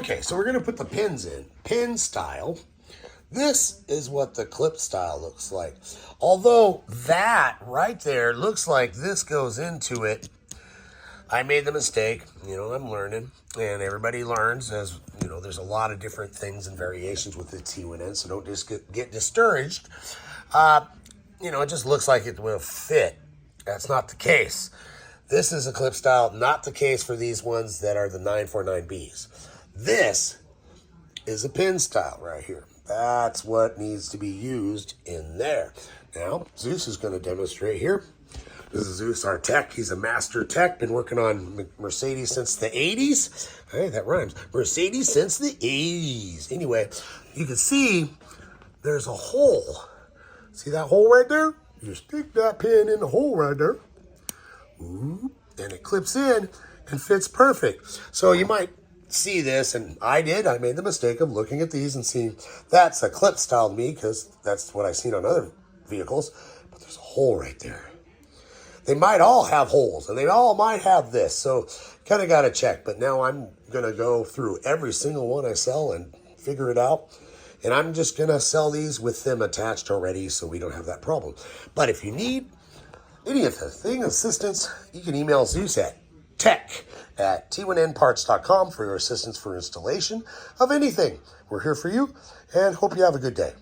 Okay, so we're going to put the pins in. Pin style. This is what the clip style looks like. Although that right there looks like this goes into it. I made the mistake. I'm learning. And everybody learns as, there's a lot of different things and variations with the T1N. So don't just get discouraged. It just looks like it will fit. That's not the case. This is a clip style, not the case for these ones that are the 949Bs. This is a pin style right here. That's what needs to be used in there. Now, Zeus is going to demonstrate here. This is Zeus, our tech. He's a master tech. Been working on Mercedes since the 80s. Hey, that rhymes. Mercedes since the 80s. Anyway, you can see there's a hole. See that hole right there? You stick that pin in the hole right there. Ooh, and it clips in and fits perfect. So you might see this, and I made the mistake of looking at these and seeing that's a clip style to me because that's what I've seen on other vehicles, but there's a hole right there. They might all have holes, and they all might have this, so kind of got to check. But now I'm going to go through every single one I sell and figure it out, and I'm just going to sell these with them attached already so we don't have that problem. But if you need any of the thing assistance, you can email Zeus at tech@t1nparts.com for your assistance for installation of anything. We're here for you, and hope you have a good day.